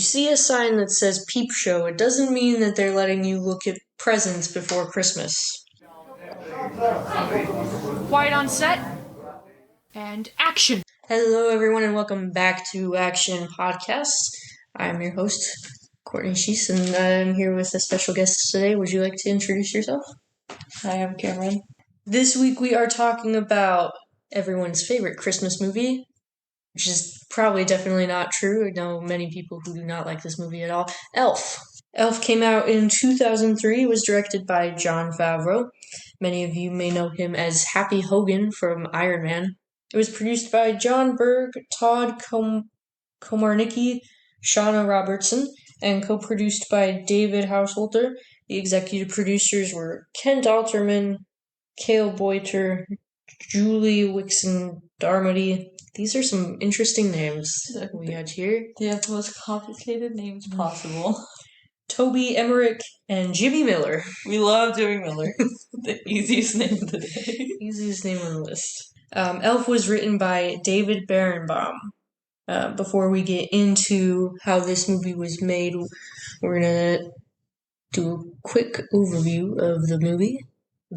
see a sign that says Peep Show, it doesn't mean that they're letting you look at presents before Christmas. Quiet on set, and action! Hello, everyone, and welcome back to Action Podcasts. I'm your host, Courtney Sheese, and I'm here with a special guest today. Would you like to introduce yourself? Hi, I'm Cameron. This week we are talking about everyone's favorite Christmas movie, which is probably definitely not true. I know many people who do not like this movie at all. Elf. Elf came out in 2003. It was directed by Jon Favreau. Many of you may know him as Happy Hogan from Iron Man. It was produced by John Berg, Todd Komarnicki, Shauna Robertson, and co-produced by David Householder. The executive producers were Kent Alterman, Cale Boiter, Julie Wixon-Darmody. These are some interesting names that we had here. They have the most complicated names possible. Toby Emmerich and Jimmy Miller. We love Jimmy Miller. The easiest name of the day. Easiest name on the list. Elf was written by David Berenbaum. Before we get into how this movie was made, we're going to do a quick overview of the movie.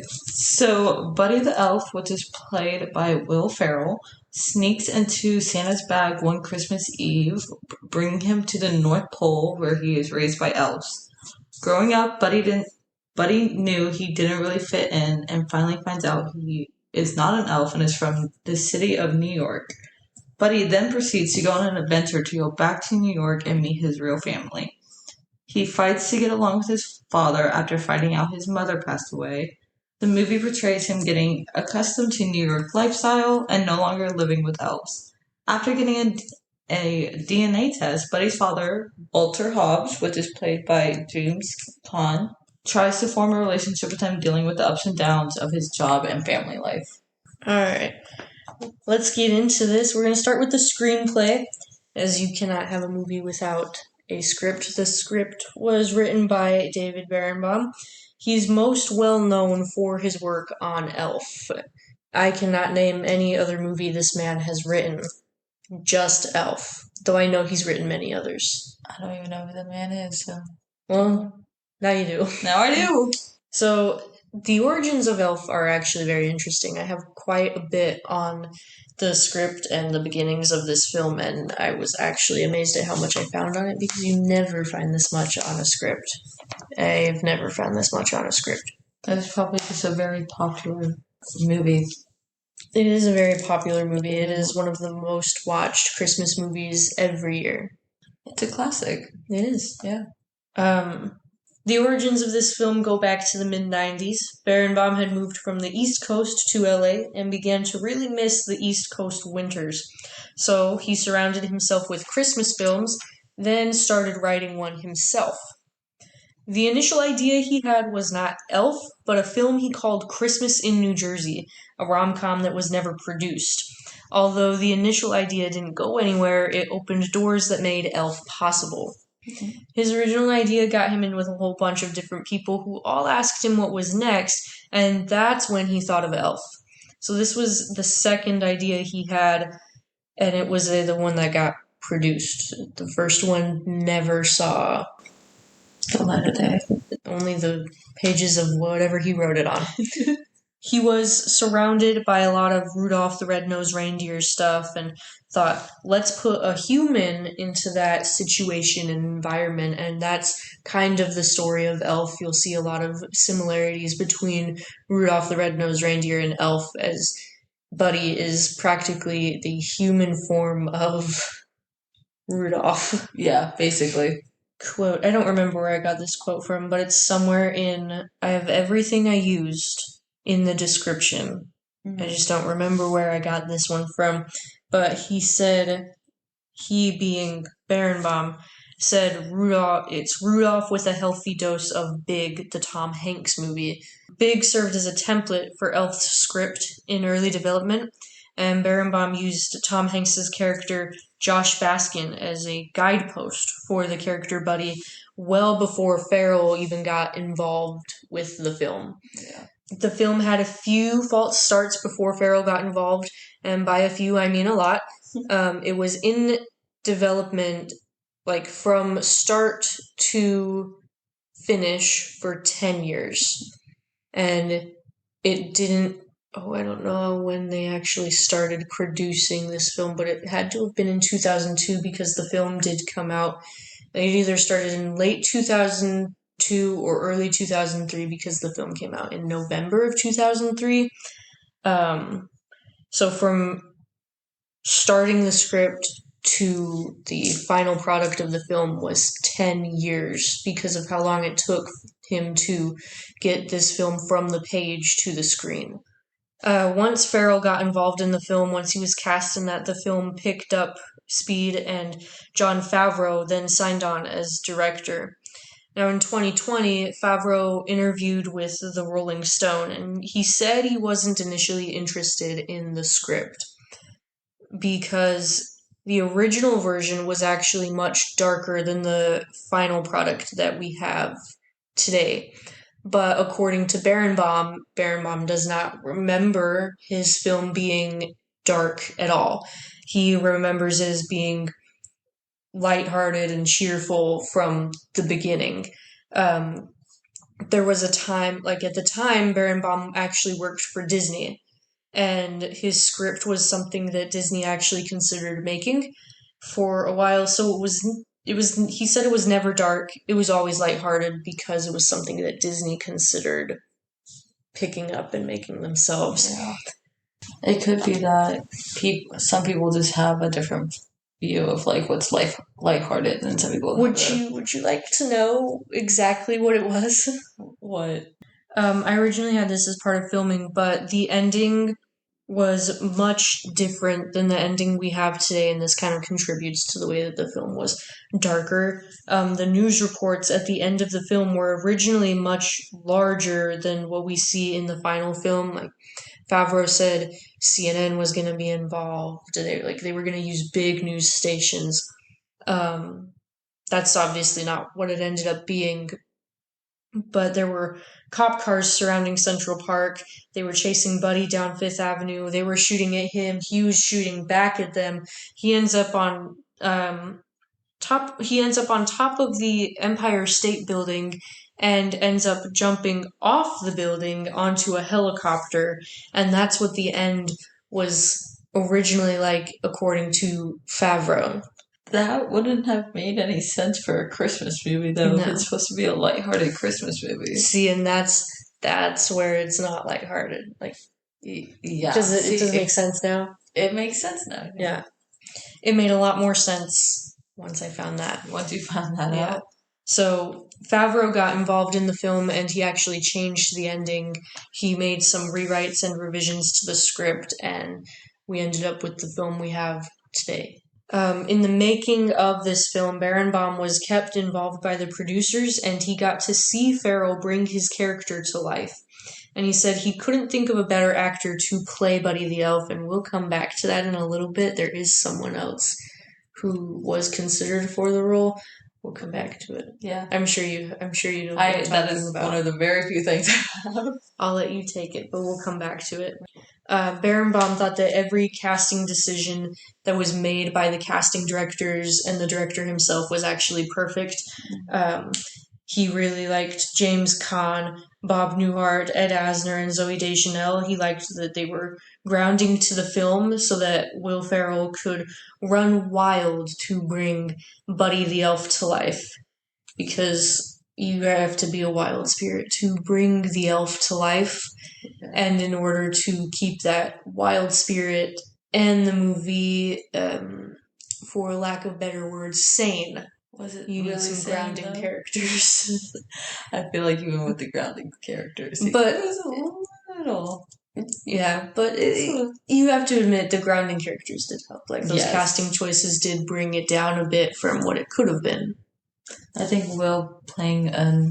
So, Buddy the Elf, which is played by Will Ferrell, sneaks into Santa's bag one Christmas Eve, bringing him to the North Pole where he is raised by elves. Growing up, Buddy knew he didn't really fit in and finally finds out he is not an elf and is from the city of New York. Buddy then proceeds to go on an adventure to go back to New York and meet his real family. He fights to get along with his father after finding out his mother passed away. The movie portrays him getting accustomed to New York lifestyle and no longer living with elves. After getting a DNA test, Buddy's father, Walter Hobbs, which is played by James Caan, tries to form a relationship with him, dealing with the ups and downs of his job and family life. Alright, let's get into this. We're going to start with the screenplay, as you cannot have a movie without a script. The script was written by David Berenbaum. He's most well known for his work on Elf. I cannot name any other movie this man has written. Just Elf. Though I know he's written many others. I don't even know who the man is, so... Well, now you do. Now I do! So, the origins of Elf are actually very interesting. I have quite a bit on the script and the beginnings of this film, and I was actually amazed at how much I found on it, because you never find this much on a script. I've never found this much on a script. That's probably just a very popular movie. It is a very popular movie. It is one of the most watched Christmas movies every year. It's a classic. It is, yeah. The origins of this film go back to the mid-90s. Berenbaum had moved from the East Coast to LA and began to really miss the East Coast winters. So he surrounded himself with Christmas films, then started writing one himself. The initial idea he had was not Elf, but a film he called Christmas in New Jersey, a rom-com that was never produced. Although the initial idea didn't go anywhere, it opened doors that made Elf possible. His original idea got him in with a whole bunch of different people who all asked him what was next, and that's when he thought of Elf. So this was the second idea he had, and it was the one that got produced. The first one never saw the light of day. Only the pages of whatever he wrote it on. He was surrounded by a lot of Rudolph the Red-Nosed Reindeer stuff and thought, let's put a human into that situation and environment, and that's kind of the story of Elf. You'll see a lot of similarities between Rudolph the Red-Nosed Reindeer and Elf, as Buddy is practically the human form of Rudolph. Yeah, basically. Quote, I don't remember where I got this quote from, but it's somewhere in, I have everything I used in the description. I just don't remember where I got this one from. But he said, he being Berenbaum, said it's Rudolph with a healthy dose of Big, the Tom Hanks movie. Big served as a template for Elf's script in early development, and Berenbaum used Tom Hanks's character Josh Baskin as a guidepost for the character Buddy well before Ferrell even got involved with the film. Yeah. The film had a few false starts before Ferrell got involved, and by a few I mean a lot. It was in development like from start to finish for 10 years. And it didn't, I don't know when they actually started producing this film, but it had to have been in 2002 because the film did come out. It either started in late 2002 or early 2003 because the film came out in November of 2003. So from starting the script to the final product of the film was 10 years because of how long it took him to get this film from the page to the screen. Once Farrell got involved in the film, once he was cast in that, the film picked up speed, and Jon Favreau then signed on as director. Now, in 2020, Favreau interviewed with the Rolling Stone, and he said he wasn't initially interested in the script because the original version was actually much darker than the final product that we have today. But according to Berenbaum does not remember his film being dark at all. He remembers it as being lighthearted and cheerful from the beginning. There was a time, like at the time, Berenbaum actually worked for Disney, and his script was something that Disney actually considered making for a while. So he said it was never dark. It was always lighthearted because it was something that Disney considered picking up and making themselves. Yeah. It could be that some people just have a different view of like what's lighthearted than some people. Would you like to know exactly what it was? What? I originally had this as part of filming, but the ending was much different than the ending we have today, and this kind of contributes to the way that the film was darker. The news reports at the end of the film were originally much larger than what we see in the final film. Like Favreau said, CNN was going to be involved. They were going to use big news stations. That's obviously not what it ended up being. But there were cop cars surrounding Central Park. They were chasing Buddy down Fifth Avenue. They were shooting at him. He was shooting back at them. He ends up on top. He ends up on top of the Empire State Building and ends up jumping off the building onto a helicopter. And that's what the end was originally like, according to Favreau. That wouldn't have made any sense for a Christmas movie, though. No. It's supposed to be a lighthearted Christmas movie. See, and that's where it's not lighthearted. Like, yeah. Does it make sense now? It makes sense now. Yeah. It made a lot more sense once I found that. Once you found that out. So Favreau got involved in the film, and he actually changed the ending. He made some rewrites and revisions to the script, and we ended up with the film we have today. In the making of this film, Berenbaum was kept involved by the producers, and he got to see Farrell bring his character to life. And he said he couldn't think of a better actor to play Buddy the Elf, and we'll come back to that in a little bit. There is someone else who was considered for the role. We'll come back to it. Yeah. I'm sure you know what I'm talking that is about. one of the very few things I have. I'll let you take it, but we'll come back to it. Berenbaum thought that every casting decision that was made by the casting directors and the director himself was actually perfect. He really liked James Caan, Bob Newhart, Ed Asner, and Zooey Deschanel. He liked that they were grounding to the film so that Will Ferrell could run wild to bring Buddy the Elf to life. Because you have to be a wild spirit to bring the elf to life. And in order to keep that wild spirit and the movie, for lack of better words, sane. Was it you really need some sane, grounding though? Characters. I feel like you went with the grounding characters. But it was a little. Yeah, but you have to admit the grounding characters did help. Like those casting choices did bring it down a bit from what it could have been. I think Will playing a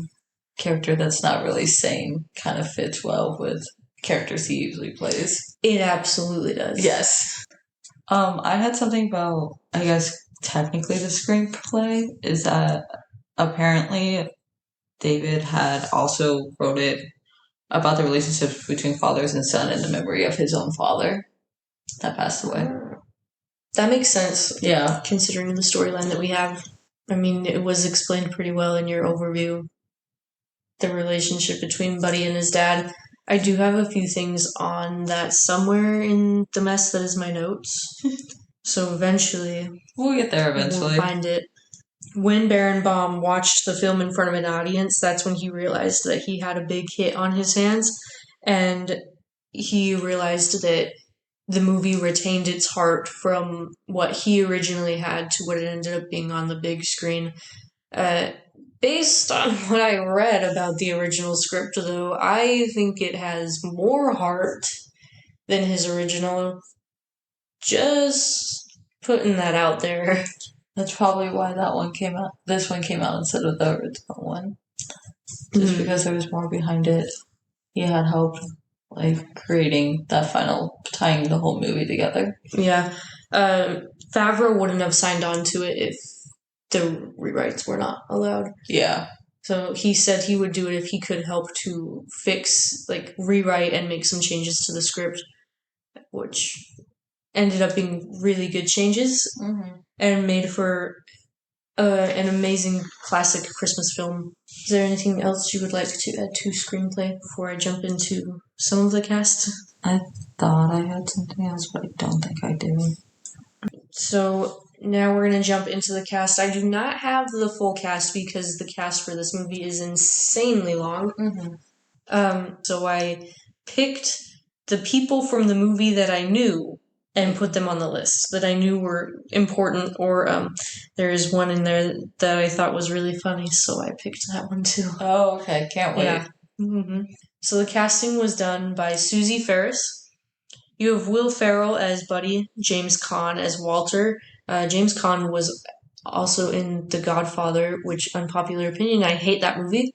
character that's not really sane kind of fits well with characters he usually plays. It absolutely does. Yes. I had something about, I guess, technically the screenplay is that apparently David had also wrote it about the relationships between fathers and son in the memory of his own father that passed away. That makes sense. Yeah. Considering the storyline that we have. I mean, it was explained pretty well in your overview, the relationship between Buddy and his dad. I do have a few things on that somewhere in the mess that is my notes. So eventually, We'll get there we'll eventually. find it. When Barenbaum watched the film in front of an audience, that's when he realized that he had a big hit on his hands, and he realized that the movie retained its heart from what he originally had to what it ended up being on the big screen. Uh, Based on what I read about the original script, though, I think it has more heart than his original. Just putting that out there. That's probably why this one came out instead of the original one. Just because there was more behind it. He had help, creating that tying the whole movie together. Yeah. Favreau wouldn't have signed on to it if the rewrites were not allowed. Yeah. So he said he would do it if he could help to fix, rewrite and make some changes to the script, which ended up being really good changes and made for an amazing classic Christmas film. Is there anything else you would like to add to screenplay before I jump into some of the cast? I thought I had something else, but I don't think I do. So now we're going to jump into the cast. I do not have the full cast because the cast for this movie is insanely long. So I picked the people from the movie that I knew and put them on the list that I knew were important, or there is one in there that I thought was really funny, so I picked that one too. Oh, okay. Can't wait. Yeah. So the casting was done by Susie Ferris. You have Will Ferrell as Buddy, James Caan as Walter. James Caan was also in The Godfather, which, unpopular opinion, I hate that movie.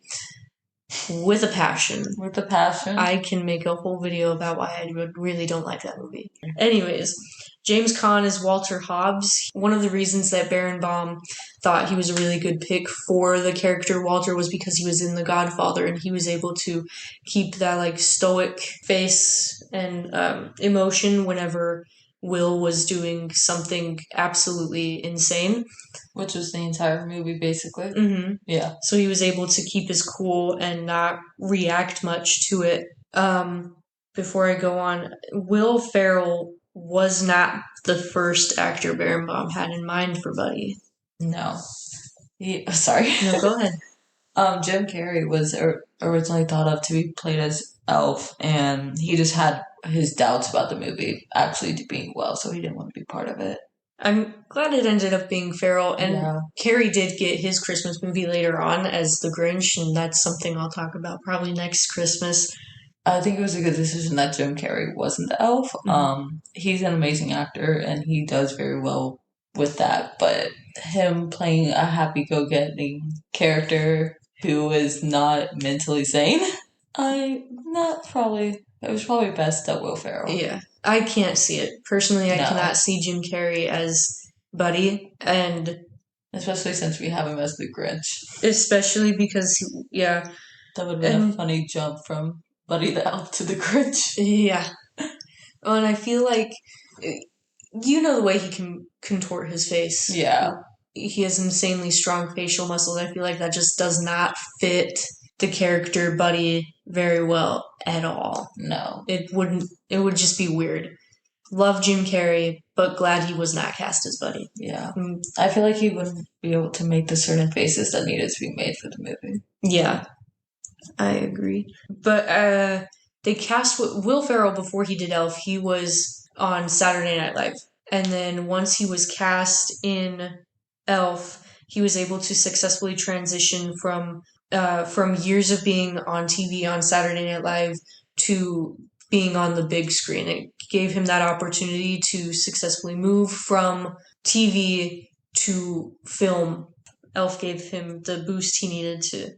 With a passion. With a passion. I can make a whole video about why I really don't like that movie. Anyways, James Caan is Walter Hobbs. One of the reasons that Barenbaum thought he was a really good pick for the character Walter was because he was in The Godfather and he was able to keep that stoic face and emotion whenever Will was doing something absolutely insane. Which was the entire movie, basically. Yeah. So he was able to keep his cool and not react much to it. Before I go on, Will Ferrell was not the first actor Barenbaum had in mind for Buddy. No. Sorry. No, go ahead. Jim Carrey was originally thought of to be played as Elf, and he just had his doubts about the movie actually being well, so he didn't want to be part of it. I'm glad it ended up being Ferrell, and Carrey did get his Christmas movie later on as The Grinch, and that's something I'll talk about probably next Christmas. I think it was a good decision that Jim Carrey wasn't the Elf. He's an amazing actor, and he does very well with that, but him playing a happy-go-getting character who is not mentally sane, it was probably best that Will Ferrell. Yeah. I can't see it. Personally, I cannot see Jim Carrey as Buddy, and especially since we have him as the Grinch. Especially because, That would have been a funny jump from Buddy the Elf to the Grinch. Yeah. Oh, and I feel like, the way he can contort his face. Yeah. He has insanely strong facial muscles. I feel like that just does not fit the character Buddy very well at all. No. It would just be weird. Love Jim Carrey, but glad he was not cast as Buddy. Yeah. I feel like he wouldn't be able to make the certain faces that needed to be made for the movie. Yeah. I agree. But they cast Will Ferrell before he did Elf. He was on Saturday Night Live. And then once he was cast in Elf, he was able to successfully transition from years of being on TV on Saturday Night Live to being on the big screen. It gave him that opportunity to successfully move from TV to film. Elf gave him the boost he needed to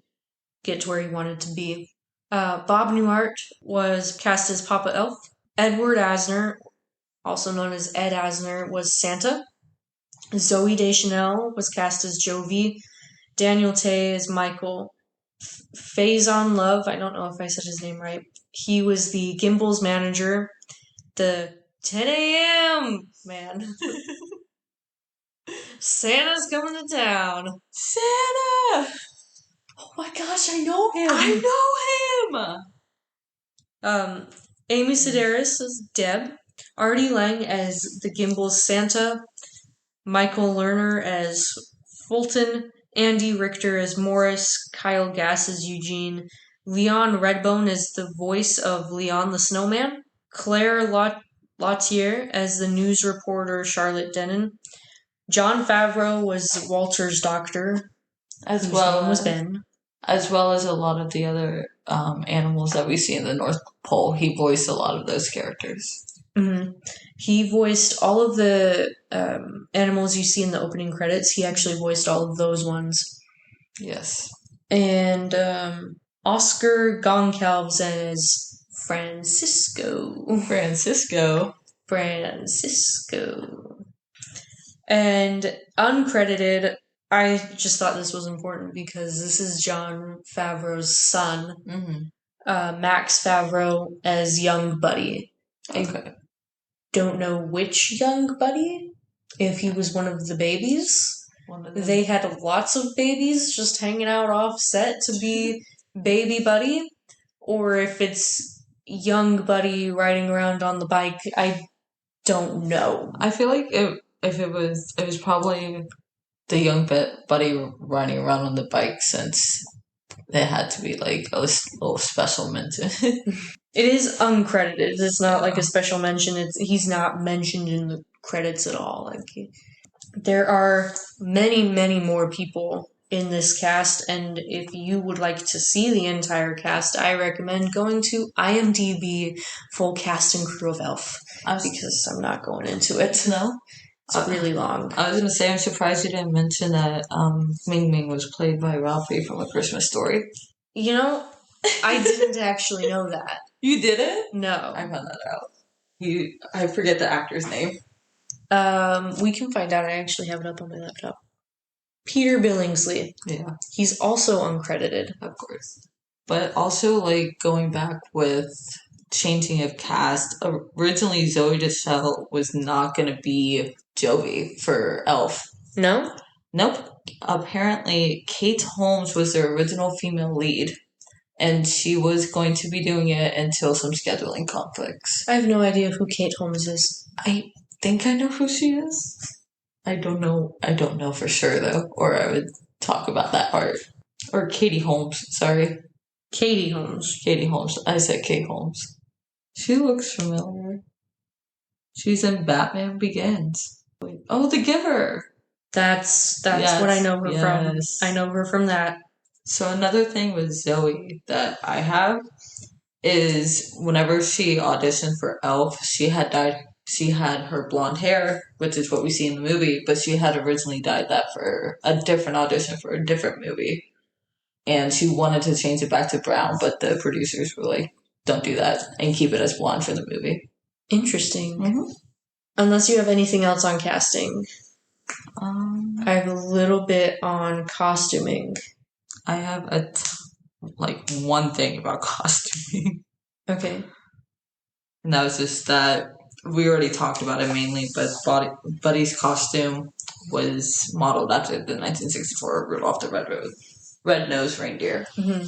get to where he wanted to be. Bob Newhart was cast as Papa Elf. Edward Asner, also known as Ed Asner, was Santa. Zoe Deschanel was cast as Jovi. Daniel Tay as Michael. Faison Love, I don't know if I said his name right. He was the Gimbals manager. The 10 a.m. man. Santa's coming to town. Santa! Oh my gosh, I know him. I know him! Amy Sedaris as Deb, Artie Lang as the Gimbals Santa, Michael Lerner as Fulton, Andy Richter as Morris, Kyle Gass as Eugene, Leon Redbone as the voice of Leon the Snowman, Claire Lautier as the news reporter Charlotte Denon, John Favreau was Walter's doctor, As whose well name was as, Ben. as well as a lot of the other animals that we see in the North Pole. He voiced a lot of those characters. Mm-hmm. He voiced all of the animals you see in the opening credits. He actually voiced all of those ones. Yes. And Oscar Goncalves as Francisco. And uncredited, I just thought this was important because this is Jon Favreau's son, Max Favreau as young Buddy. Okay. I don't know which young Buddy, if he was one of the babies. They had lots of babies just hanging out off set to be baby Buddy, or if it's young Buddy riding around on the bike. I don't know. I feel like if it was probably the young Buddy running around on the bike, since it had to be like a little special mention. It is uncredited. It's not like a special mention. He's not mentioned in the credits at all. Like, there are many, many more people in this cast, and if you would like to see the entire cast, I recommend going to IMDb full cast and crew of Elf, because I'm not going into it. No? It's really long. I was going to say, I'm surprised you didn't mention that Ming Ming was played by Ralphie from A Christmas Story. You know, I didn't actually know that. You didn't? No. I found that out. I forget the actor's name. We can find out. I actually have it up on my laptop. Peter Billingsley. Yeah. He's also uncredited. Of course. But also, like, going back with changing of cast, originally Zoe Deschanel was not going to be Jovi for Elf. No? Nope. Apparently, Kate Holmes was the original female lead, and she was going to be doing it until some scheduling conflicts. I have no idea who Kate Holmes is. I think I know who she is. I don't know for sure, though, or I would talk about that part. Or Katie Holmes, sorry. Katie Holmes. Katie Holmes. I said Kate Holmes. She looks familiar. She's in Batman Begins. Oh, The Giver! That's Yes, what I know her from. yes. I know her from that. So another thing with Zoe that I have is whenever she auditioned for Elf, she had her blonde hair, which is what we see in the movie, but she had originally dyed that for a different audition for a different movie. And she wanted to change it back to brown, but the producers were like, don't do that, and keep it as blonde for the movie. Interesting. Mm-hmm. Unless you have anything else on casting. I have a little bit on costuming. I have one thing about costuming. Okay. And that was just that we already talked about it mainly, but Buddy's costume was modeled after the 1964 Rudolph the Red-Nosed Reindeer. Mm-hmm.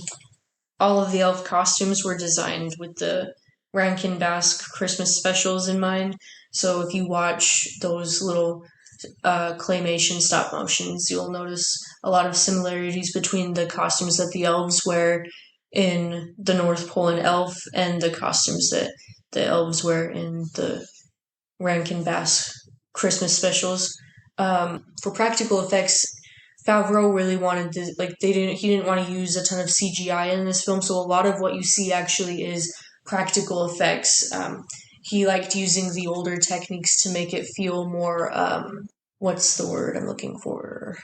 All of the elf costumes were designed with the Rankin Bass Christmas specials in mind. So if you watch those little claymation stop motions, you'll notice a lot of similarities between the costumes that the elves wear in the North Pole and Elf and the costumes that the elves wear in the Rankin Bass Christmas specials. For practical effects, Favreau really wanted to, he didn't want to use a ton of CGI in this film, so a lot of what you see actually is practical effects. He liked using the older techniques to make it feel more, what's the word I'm looking for?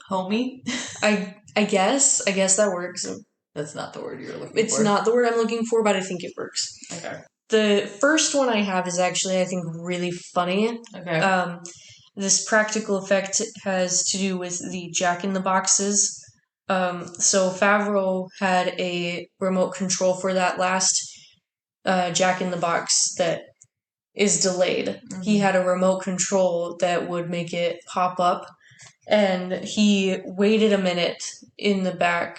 Homey? I guess that works. That's not the word you're looking for. It's not the word I'm looking for, but I think it works. Okay. The first one I have is actually, I think, really funny. Okay. This practical effect has to do with the Jack-in-the-Boxes. So Favreau had a remote control for that last Jack-in-the-Box that is delayed. Mm-hmm. He had a remote control that would make it pop up and he waited a minute in the back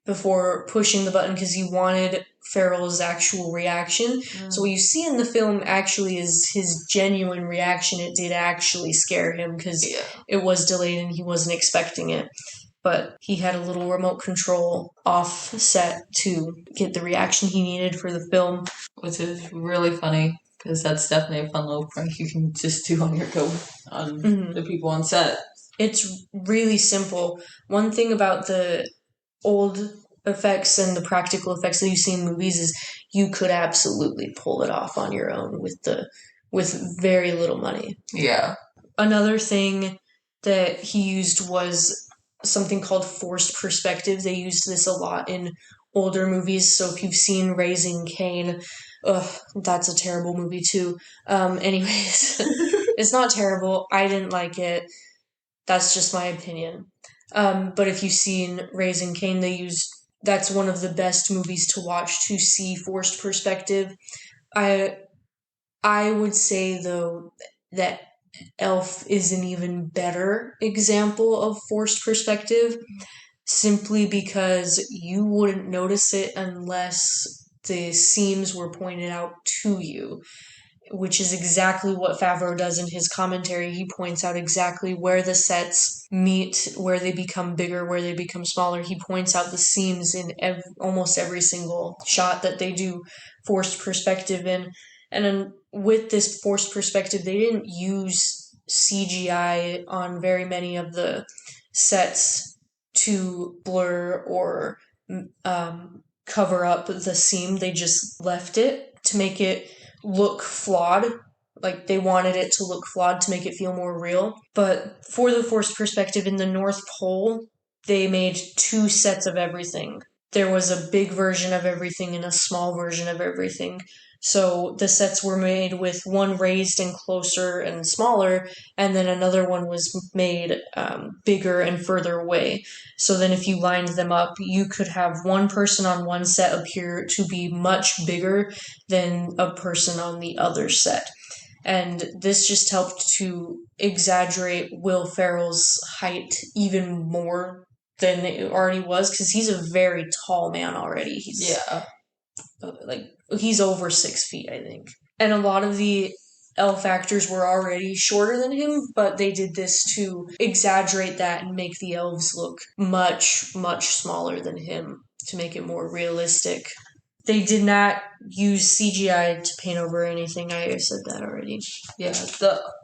before pushing the button because he wanted Farrell's actual reaction. So what you see in the film actually is his genuine reaction. It did actually scare him because it was delayed and he wasn't expecting it. But he had a little remote control offset to get the reaction he needed for the film. Which is really funny, because that's definitely a fun little prank you can just do on your go on the people on set. It's really simple. One thing about the old effects and the practical effects that you see in movies is you could absolutely pull it off on your own with very little money. Yeah. Another thing that he used was something called forced perspective. They used this a lot in older movies. So if you've seen Raising Cain, that's a terrible movie too. Anyways, it's not terrible. I didn't like it. That's just my opinion. But if you've seen Raising Cain, that's one of the best movies to watch to see forced perspective. I would say though that Elf is an even better example of forced perspective, simply because you wouldn't notice it unless the seams were pointed out to you, which is exactly what Favreau does in his commentary. He points out exactly where the sets meet, where they become bigger, where they become smaller. He points out the seams in almost every single shot that they do forced perspective in. And then with this forced perspective, they didn't use CGI on very many of the sets to blur or cover up the seam. They just left it to make it look flawed. Like, they wanted it to look flawed to make it feel more real. But for the forced perspective in the North Pole, they made 2 sets of everything. There was a big version of everything and a small version of everything. So the sets were made with one raised and closer and smaller, and then another one was made bigger and further away. So then if you lined them up, you could have one person on one set appear to be much bigger than a person on the other set. And this just helped to exaggerate Will Ferrell's height even more than it already was, because he's a very tall man already. He's he's over 6 feet, I think. And a lot of the elf actors were already shorter than him, but they did this to exaggerate that and make the elves look much, much smaller than him to make it more realistic. They did not use CGI to paint over anything. I said that already. Yeah,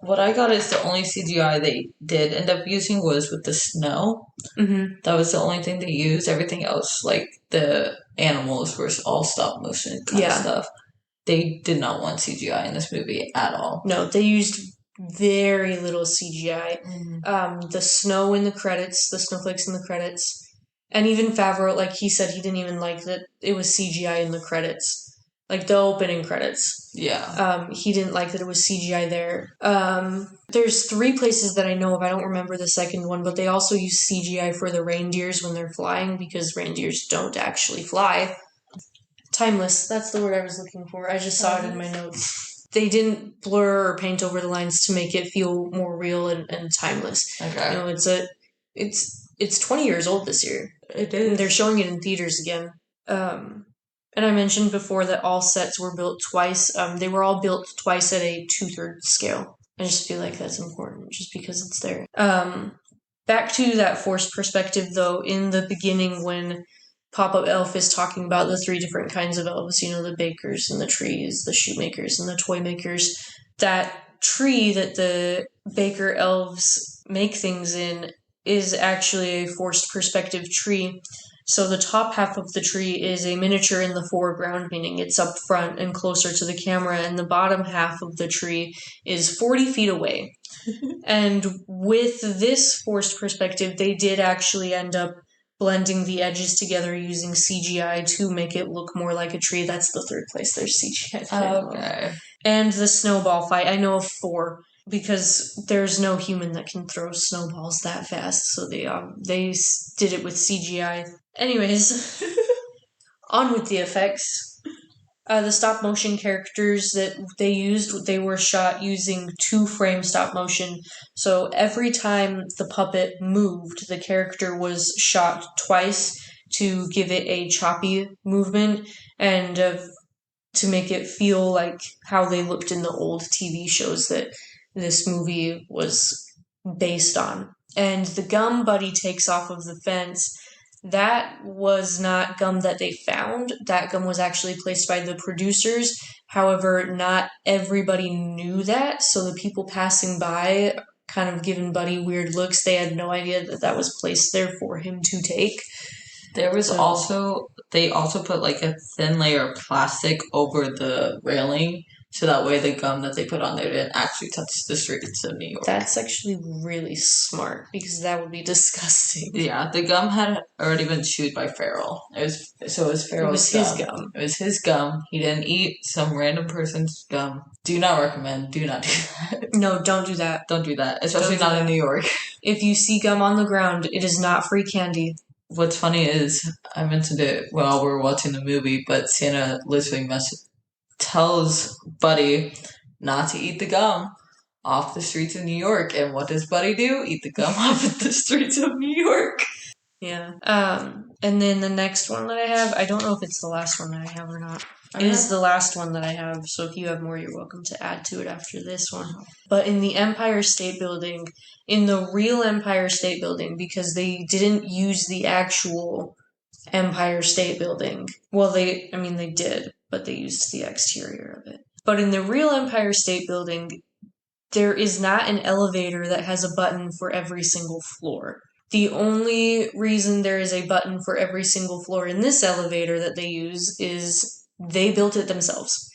what I got is the only CGI they did end up using was with the snow. Mm-hmm. That was the only thing they used. Everything else, like the animals, were all stop motion kind of stuff. They did not want CGI in this movie at all. No, they used very little CGI. Mm-hmm. The snow in the credits, the snowflakes in the credits. And even Favreau, like, he said he didn't even like that it was CGI in the credits. Like, the opening credits. Yeah. He didn't like that it was CGI there. There's 3 places that I know of. I don't remember the second one, but they also use CGI for the reindeers when they're flying, because reindeers don't actually fly. Timeless. That's the word I was looking for. I just saw it in my notes. They didn't blur or paint over the lines to make it feel more real and timeless. Okay. You know, it's 20 years old this year. It is. And they're showing it in theaters again. And I mentioned before that all sets were built twice. They were all built twice at a 2/3 scale. I just feel like that's important, just because it's there. Back to that forced perspective, though, in the beginning when Pop-Up Elf is talking about the 3 different kinds of elves, you know, the bakers and the trees, the shoemakers and the toy makers, that tree that the baker elves make things in is actually a forced perspective tree. So the top half of the tree is a miniature in the foreground, meaning it's up front and closer to the camera, and the bottom half of the tree is 40 feet away. And with this forced perspective, they did actually end up blending the edges together using CGI to make it look more like a tree. That's the 3rd place there's CGI. Okay. And the snowball fight, I know of 4. Because there's no human that can throw snowballs that fast, so they did it with CGI. Anyways, on with the effects. The stop motion characters that they used, they were shot using 2-frame stop motion. So every time the puppet moved, the character was shot twice to give it a choppy movement and to make it feel like how they looked in the old TV shows that this movie was based on. And the gum Buddy takes off of the fence, that was not gum that they found. That gum was actually placed by the producers. However, not everybody knew that, so the people passing by kind of giving Buddy weird looks. They had no idea that that was placed there for him to take. There was they also put like a thin layer of plastic over the railing so that way the gum that they put on there didn't actually touch the streets of New York. That's actually really smart because that would be disgusting. Yeah, the gum had already been chewed by Farrell. It was Farrell's It was his gum. It was his gum. He didn't eat some random person's gum. Do not recommend. Do not do that. No, don't do that. Don't do that, especially not in New York. If you see gum on the ground, it is not free candy. What's funny is, I mentioned it while we were watching the movie, but Santa literally tells Buddy not to eat the gum off the streets of New York. And what does Buddy do? Eat the gum off the streets of New York. Yeah. And then the next one that I have, I don't know if it's the last one that I have or not. It is the last one that I have, so if you have more, you're welcome to add to it after this one. But in the Empire State Building, in the real Empire State Building, because they didn't use the actual Empire State Building. Well, they did, but they used the exterior of it. But in the real Empire State Building, there is not an elevator that has a button for every single floor. The only reason there is a button for every single floor in this elevator that they use is they built it themselves.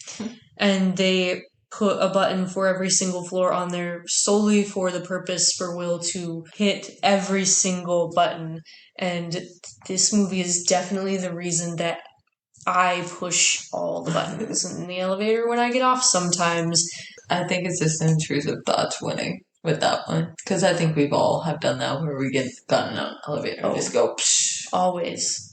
And they put a button for every single floor on there solely for the purpose for Will to hit every single button. And this movie is definitely the reason that I push all the buttons in the elevator when I get off sometimes. I think it's just intrusive thoughts winning with that one. Because I think we've all have done that where we gotten on an elevator and just go psh. Always.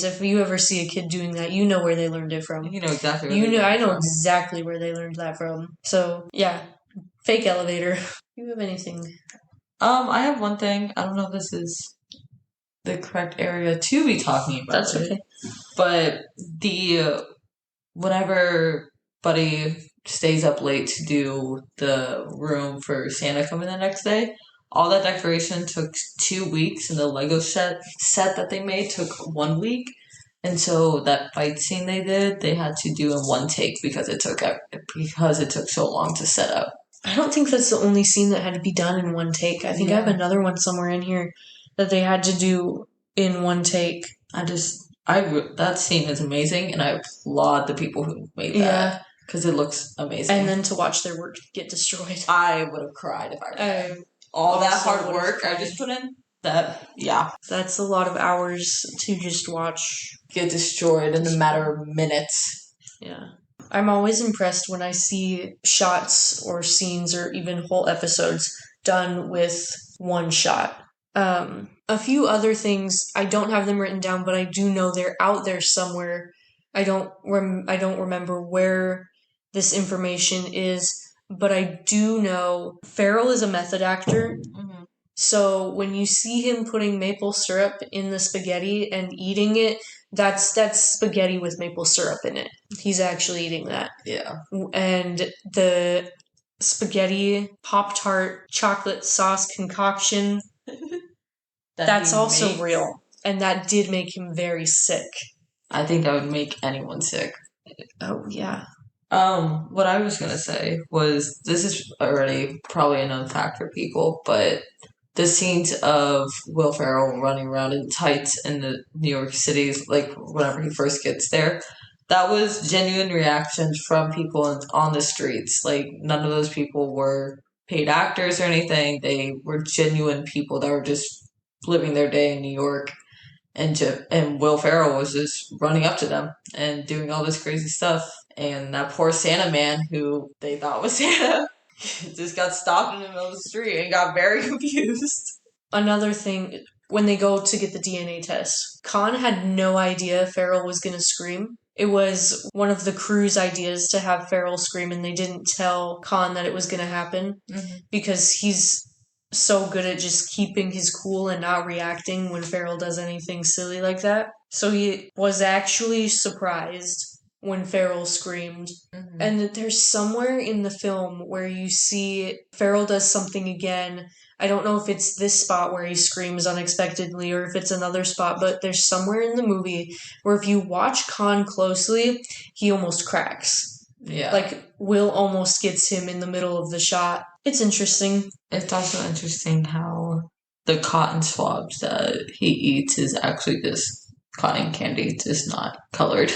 If you ever see a kid doing that, you know where they learned it from. You know exactly where I know exactly where they learned that from. So, yeah. Fake elevator. Do you have anything? I have one thing. I don't know if this is the correct area to be talking about. That's okay. But whenever Buddy stays up late to do the room for Santa coming the next day, all that decoration took 2 weeks, and the Lego set that they made took 1 week. And so that fight scene they had to do in one take because it took so long to set up. I don't think that's the only scene that had to be done in one take. I think I have another one somewhere in here that they had to do in one take. That scene is amazing, and I applaud the people who made that because it looks amazing. And then to watch their work get destroyed. I would have cried if I were there. All that hard work I just put in, that's a lot of hours to just watch get destroyed in a matter of minutes. Yeah. I'm always impressed when I see shots or scenes or even whole episodes done with one shot. A few other things, I don't have them written down, but I do know they're out there somewhere. I don't remember where this information is, but I do know Farrell is a method actor. Mm-hmm. So when you see him putting maple syrup in the spaghetti and eating it, that's spaghetti with maple syrup in it. He's actually eating that. Yeah. And the spaghetti Pop-Tart chocolate sauce concoction, that's also real. And that did make him very sick. I think that would make anyone sick. Oh, yeah. What I was gonna say was, this is already probably a known fact for people, but the scenes of Will Ferrell running around in tights in the New York cities, like whenever he first gets there, that was genuine reactions from people on the streets. Like, none of those people were paid actors or anything. They were genuine people that were just living their day in New York. And Will Ferrell was just running up to them and doing all this crazy stuff. And that poor Santa man, who they thought was Santa, just got stopped in the middle of the street and got very confused. Another thing, when they go to get the DNA test, Khan had no idea Farrell was going to scream. It was one of the crew's ideas to have Farrell scream, and they didn't tell Khan that it was going to happen because he's so good at just keeping his cool and not reacting when Farrell does anything silly like that. So he was actually surprised when Farrell screamed. And there's somewhere in the film where you see Farrell does something again. I don't know if it's this spot where he screams unexpectedly or if it's another spot, but there's somewhere in the movie where if you watch Khan closely, he almost cracks. Yeah. Like, Will almost gets him in the middle of the shot. It's interesting. It's also interesting how the cotton swabs that he eats is actually just cotton candy, just not colored.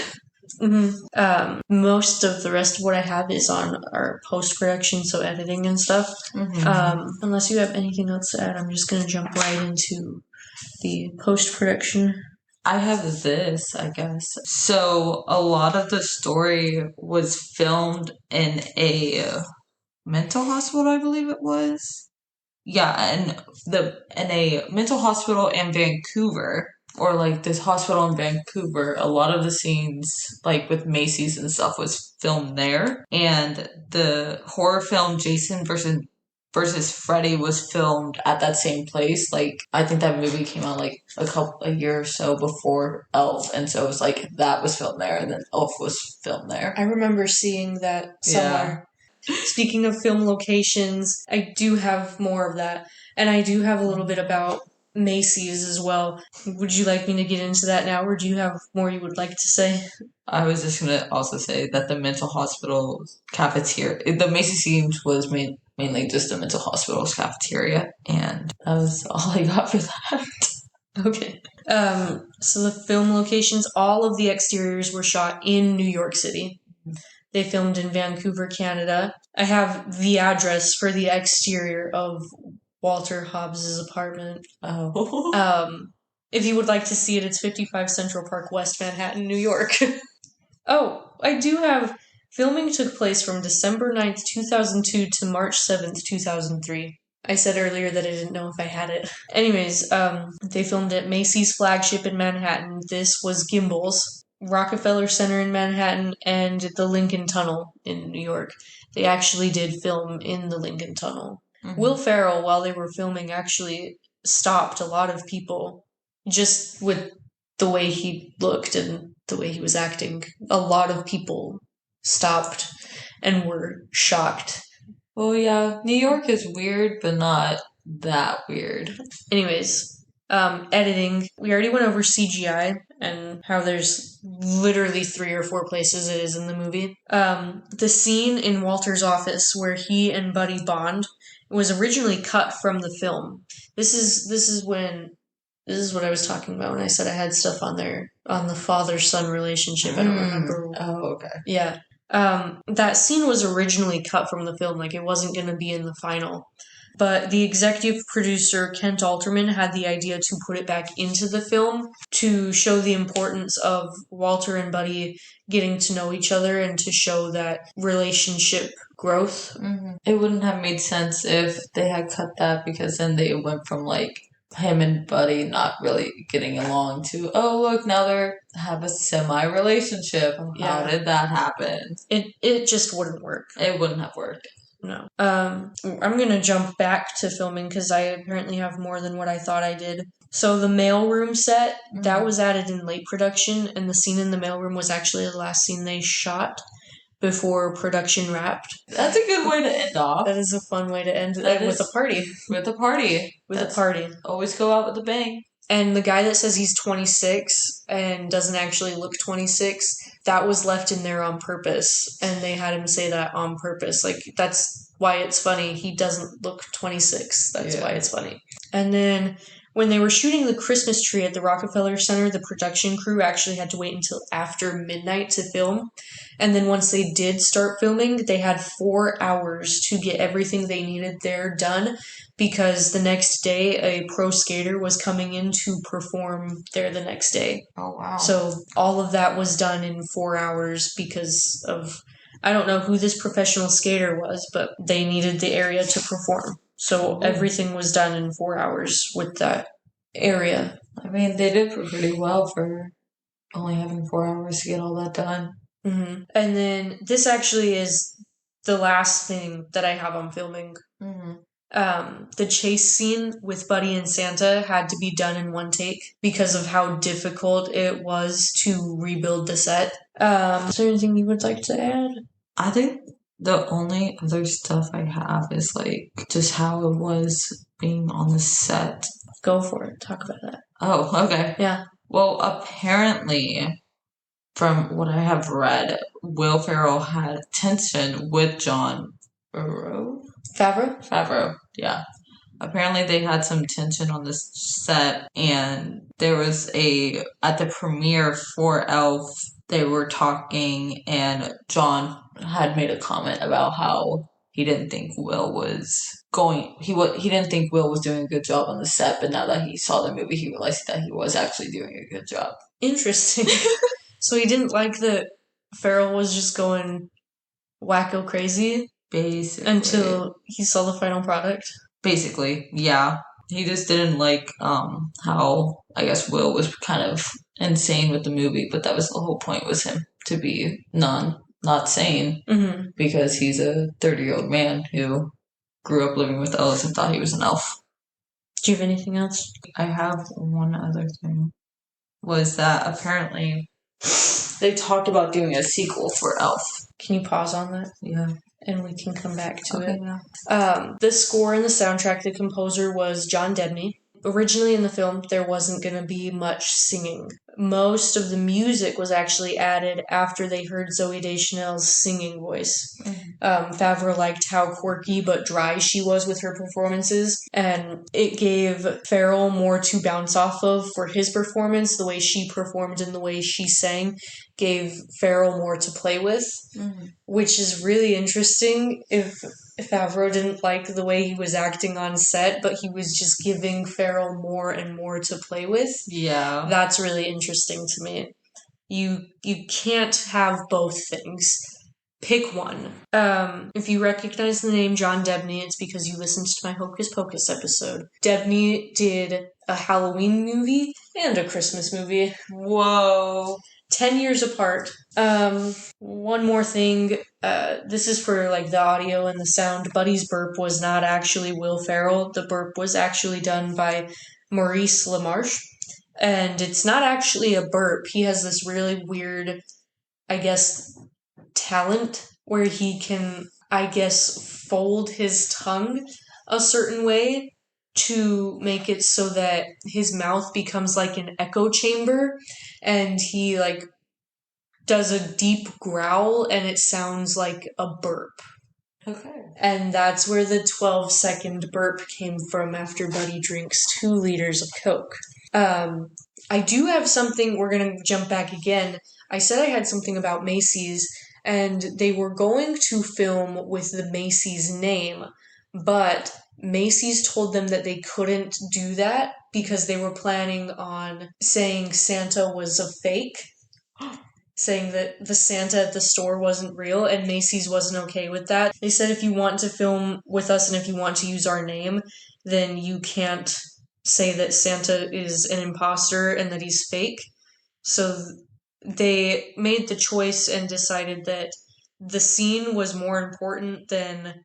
Most of the rest of what I have is on our post-production, so editing and stuff. Unless you have anything else to add, I'm just going to jump right into the post-production. I have this, I guess. So a lot of the story was filmed in a mental hospital, I believe it was. Yeah, in a mental hospital in Vancouver, or like this hospital in Vancouver. A lot of the scenes, like with Macy's and stuff, was filmed there. And the horror film Jason versus Freddy was filmed at that same place. Like, I think that movie came out like a year or so before Elf, and so it was like that was filmed there, and then Elf was filmed there. I remember seeing that somewhere. Yeah. Speaking of film locations, I do have more of that, and I do have a little bit about Macy's as well. Would you like me to get into that now, or do you have more you would like to say? I was just going to also say that the mental hospital cafeteria, the Macy's scenes was mainly just the mental hospital's cafeteria, and that was all I got for that. Okay. So the film locations, all of the exteriors were shot in New York City. They filmed in Vancouver, Canada. I have the address for the exterior of Walter Hobbs's apartment. If you would like to see it, it's 55 Central Park West, Manhattan, New York. Oh, I do have... Filming took place from December 9th, 2002 to March 7th, 2003. I said earlier that I didn't know if I had it. Anyways, they filmed at Macy's flagship in Manhattan. This was Gimbel's, Rockefeller Center in Manhattan, and the Lincoln Tunnel in New York. They actually did film in the Lincoln Tunnel. Will Ferrell, while they were filming, actually stopped a lot of people just with the way he looked and the way he was acting. A lot of people stopped and were shocked. Well, yeah, New York is weird, but not that weird. Anyways, editing. We already went over CGI and how there's literally 3 or 4 places it is in the movie. The scene in Walter's office where he and Buddy bond was originally cut from the film. This is what I was talking about when I said I had stuff on there on the father-son relationship. I don't remember. Oh, okay. Yeah. That scene was originally cut from the film, like it wasn't going to be in the final. But the executive producer, Kent Alterman, had the idea to put it back into the film to show the importance of Walter and Buddy getting to know each other and to show that relationship growth. It wouldn't have made sense if they had cut that, because then they went from like him and Buddy not really getting along to, oh look, now they have a semi-relationship. How did that happen? It just wouldn't work. It wouldn't have worked. No. I'm gonna jump back to filming because I apparently have more than what I thought I did. So the mailroom set, that was added in late production, and the scene in the mailroom was actually the last scene they shot before production wrapped. That's a good way to end off. That is a fun way to end it with a party. With a party. With a party. Always go out with a bang. And the guy that says he's 26 and doesn't actually look 26, that was left in there on purpose. And they had him say that on purpose. Like, that's why it's funny. He doesn't look 26. That's why it's funny. And then when they were shooting the Christmas tree at the Rockefeller Center, the production crew actually had to wait until after midnight to film. And then once they did start filming, they had 4 hours to get everything they needed there done, because the next day a pro skater was coming in to perform there the next day. Oh, wow. So all of that was done in 4 hours because of, I don't know who this professional skater was, but they needed the area to perform. So everything was done in 4 hours with that area. I mean, they did pretty well for only having 4 hours to get all that done. Mm-hmm. And then this actually is the last thing that I have on filming. Mm-hmm. The chase scene with Buddy and Santa had to be done in one take because of how difficult it was to rebuild the set. Is there anything you would like to add? I think the only other stuff I have is like just how it was being on the set. Go for it. Talk about that. Oh, okay. Yeah. Well, apparently, from what I have read, Will Ferrell had tension with Jon Favreau, yeah. Apparently they had some tension on this set, and there was at the premiere for Elf, they were talking, and Jon had made a comment about how he didn't think Will was he didn't think Will was doing a good job on the set, but now that he saw the movie, he realized that he was actually doing a good job. Interesting. So he didn't like that Farrell was just going wacko crazy? Basically. Until he saw the final product? Basically, yeah. He just didn't like how, I guess, Will was kind of insane with the movie, but that was the whole point, was him to be not sane, because he's a 30-year-old man who grew up living with elves and thought he was an elf. Do you have anything else? I have one other thing. Was that apparently they talked about doing a sequel for Elf. Can you pause on that? Yeah. And we can come back to Okay, it. yeah. The score and the soundtrack, the composer was John Debney. Originally in the film, there wasn't going to be much singing. Most of the music was actually added after they heard Zooey Deschanel's singing voice. Favreau liked how quirky but dry she was with her performances, and it gave Farrell more to bounce off of for his performance. The way she performed and the way she sang gave Farrell more to play with, which is really interesting. If Favreau didn't like the way he was acting on set, but he was just giving Farrell more and more to play with. Yeah. That's really interesting to me. You can't have both things. Pick one. If you recognize the name John Debney, it's because you listened to my Hocus Pocus episode. Debney did a Halloween movie and a Christmas movie. Whoa. 10 years apart. One more thing. This is for like the audio and the sound. Buddy's burp was not actually Will Ferrell. The burp was actually done by Maurice LaMarche. And it's not actually a burp. He has this really weird, I guess, talent where he can, I guess, fold his tongue a certain way to make it so that his mouth becomes like an echo chamber, and he like does a deep growl and it sounds like a burp. Okay. And that's where the 12-second burp came from after Buddy drinks 2 liters of Coke. I do have something, we're going to jump back again. I said I had something about Macy's, and they were going to film with the Macy's name, but Macy's told them that they couldn't do that because they were planning on saying Santa was a fake, saying that the Santa at the store wasn't real, and Macy's wasn't okay with that. They said if you want to film with us and if you want to use our name, then you can't say that Santa is an imposter and that he's fake. So they made the choice and decided that the scene was more important than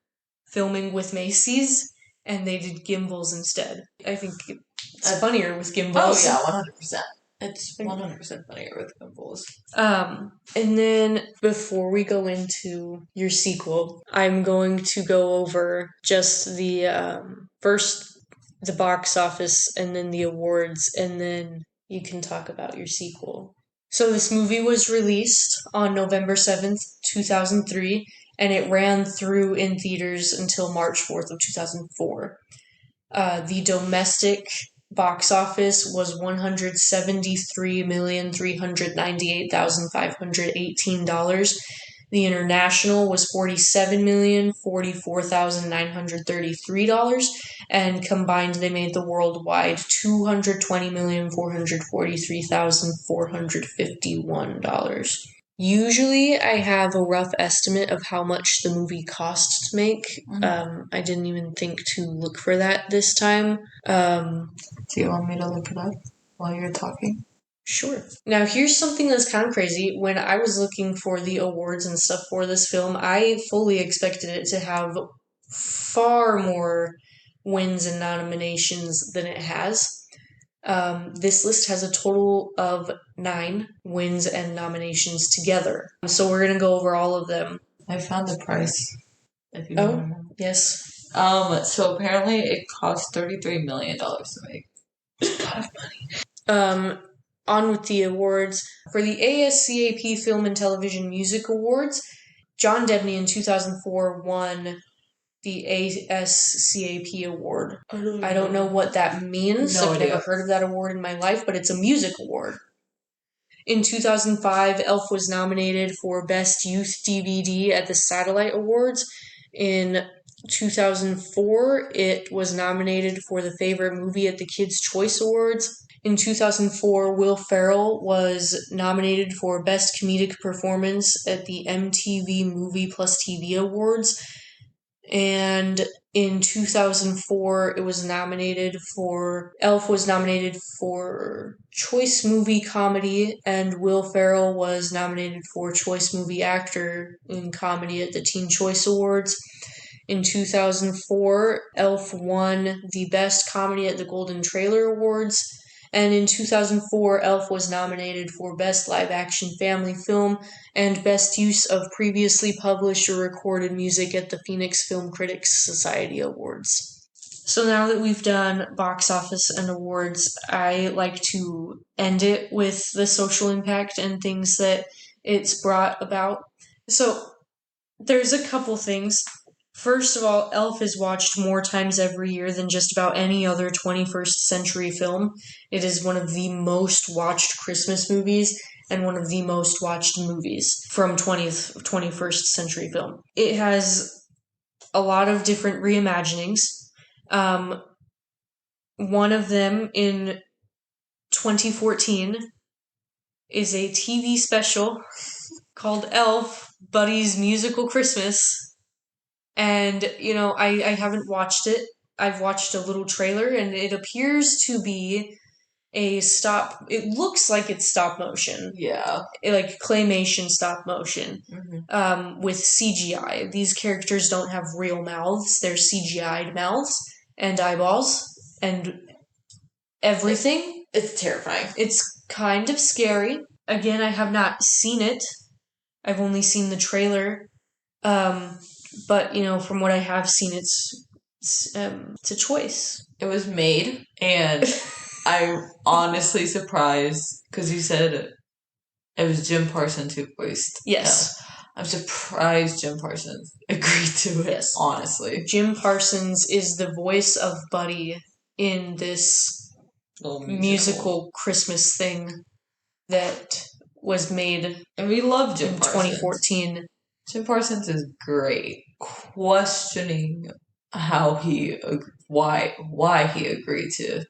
filming with Macy's, and they did gimbals instead. I think it's funnier with gimbals. Oh yeah, 100%. It's 100% funnier with gimbals. And then before we go into your sequel, I'm going to go over just the first the box office and then the awards, and then you can talk about your sequel. So this movie was released on November 7th, 2003, and it ran through in theaters until March 4th of 2004. The domestic box office was $173,398,518. The international was $47,044,933, and combined they made the worldwide $220,443,451. Usually I have a rough estimate of how much the movie cost to make. I didn't even think to look for that this time. Do you want me to look it up while you're talking? Sure. Now, here's something that's kind of crazy. When I was looking for the awards and stuff for this film, I fully expected it to have far more wins and nominations than it has. This list has a total of 9 wins and nominations together. So we're going to go over all of them. I found the price. If you want to know. Yes. So apparently it cost $33 million to make. It's a lot of money. On with the awards. For the ASCAP Film and Television Music Awards, John Debney in 2004 won the ASCAP award. I don't know what that means. No I've idea. never heard of that award in my life, but it's a music award. In 2005, Elf was nominated for Best Youth DVD at the Satellite Awards. In 2004, it was nominated for the Favorite Movie at the Kids' Choice Awards. In 2004, Will Ferrell was nominated for Best Comedic Performance at the MTV Movie Plus TV Awards. And in 2004, Elf was nominated for Choice Movie Comedy, and Will Ferrell was nominated for Choice Movie Actor in Comedy at the Teen Choice Awards. In 2004, Elf won the Best Comedy at the Golden Trailer Awards. And in 2004, Elf was nominated for Best Live Action Family Film and Best Use of Previously Published or Recorded Music at the Phoenix Film Critics Society Awards. So now that we've done box office and awards, I like to end it with the social impact and things that it's brought about. So there's a couple things. First of all, Elf is watched more times every year than just about any other 21st century film. It is one of the most watched Christmas movies and one of the most watched movies from 21st century film. It has a lot of different reimaginings. One of them in 2014 is a TV special called Elf, Buddy's Musical Christmas. And, I haven't watched it. I've watched a little trailer, and it appears to be it looks like it's stop motion. Yeah. Like claymation stop motion. Mm-hmm. With CGI. These characters don't have real mouths. They're CGI'd mouths and eyeballs and everything. It's terrifying. It's kind of scary. Again, I have not seen it. I've only seen the trailer. But, from what I have seen, it's a choice. It was made, and I'm honestly surprised, because you said it was Jim Parsons who voiced. Yes. I'm surprised Jim Parsons agreed to it, yes. Honestly. Jim Parsons is the voice of Buddy in this musical Christmas thing that was made and we love Jim in Parsons. 2014. Jim Parsons is great. Questioning why he agreed to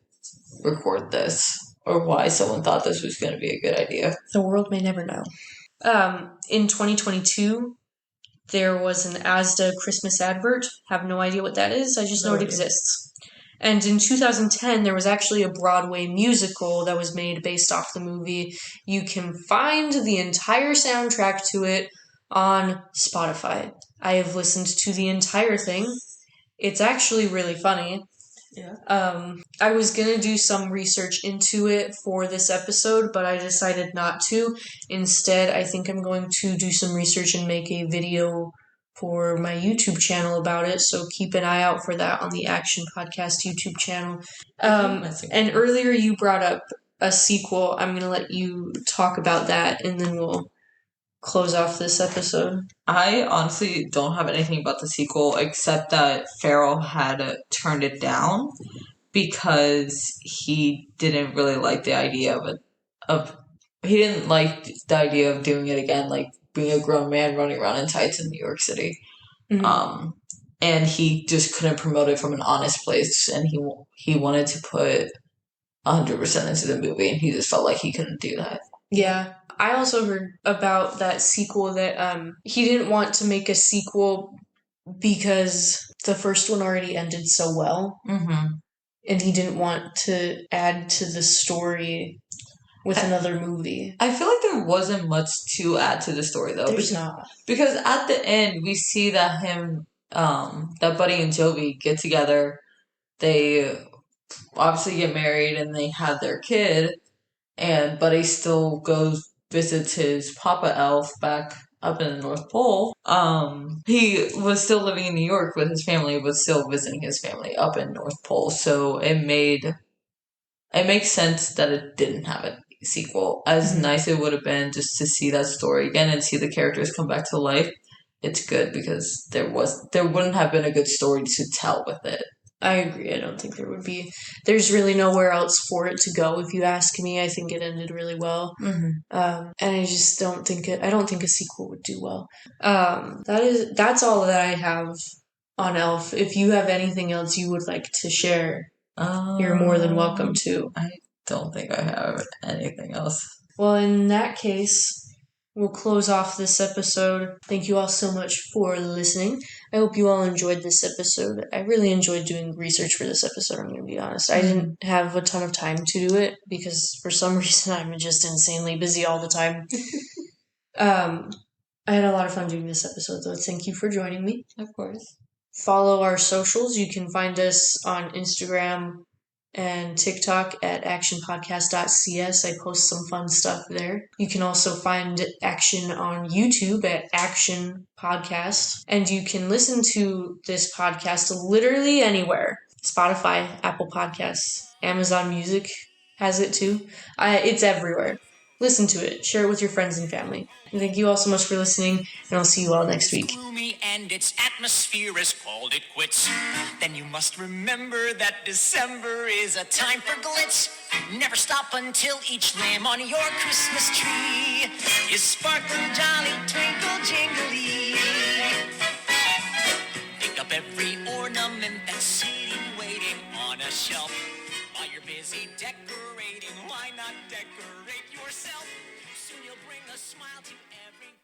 record this, or why someone thought this was going to be a good idea. The world may never know. In 2022, there was an Asda Christmas advert. Have no idea what that is. I just know it exists. And in 2010, there was actually a Broadway musical that was made based off the movie. You can find the entire soundtrack to it on Spotify. I have listened to the entire thing. It's actually really funny. Yeah. I was gonna do some research into it for this episode, but I decided not to. Instead, I think I'm going to do some research and make a video for my YouTube channel about it, so keep an eye out for that on the Action Podcast YouTube channel. And earlier you brought up a sequel. I'm gonna let you talk about that, and then we'll close off this episode. I honestly don't have anything about the sequel except that Farrell had turned it down because he didn't really like the idea he didn't like the idea of doing it again, like being a grown man running around in tights in New York City. Mm-hmm. And he just couldn't promote it from an honest place, and he wanted to put 100% into the movie, and he just felt like he couldn't do that. Yeah. I also heard about that sequel that he didn't want to make a sequel because the first one already ended so well. Mm-hmm. And he didn't want to add to the story. with another movie. I feel like there wasn't much to add to the story though. There's not. Because at the end we see that that Buddy and Jovi get together. They obviously get married and they have their kid, and Buddy still goes visits his Papa Elf back up in the North Pole. He was still living in New York with his family, but still visiting his family up in North Pole. So it makes sense that it didn't have a sequel. As nice it would have been just to see that story again and see the characters come back to life. It's good because there wouldn't have been a good story to tell with it. I agree. I don't think there would be. There's really nowhere else for it to go. If you ask me, I think it ended really well, and I just don't think I don't think a sequel would do well. That's all that I have on Elf. If you have anything else you would like to share, you're more than welcome to. I don't think I have anything else. Well, in that case, we'll close off this episode. Thank you all so much for listening. I hope you all enjoyed this episode. I really enjoyed doing research for this episode, I'm going to be honest. I didn't have a ton of time to do it because for some reason I'm just insanely busy all the time. I had a lot of fun doing this episode, though. Thank you for joining me. Of course. Follow our socials. You can find us on Instagram and TikTok at actionpodcast.cs. I post some fun stuff there. You can also find Action on YouTube at Action Podcast. And you can listen to this podcast literally anywhere. Spotify, Apple Podcasts, Amazon Music has it too. It's everywhere. Listen to it. Share it with your friends and family. And thank you all so much for listening, and I'll see you all next week. Gloomy and its atmosphere has called it quits. Then you must remember that December is a time for glitz. Never stop until each lamb on your Christmas tree is sparkling, jolly, twinkle, jingly. Pick up every ornament that's sitting, waiting on a shelf. While you're busy decorating, why not decorate yourself? Soon you'll bring a smile to every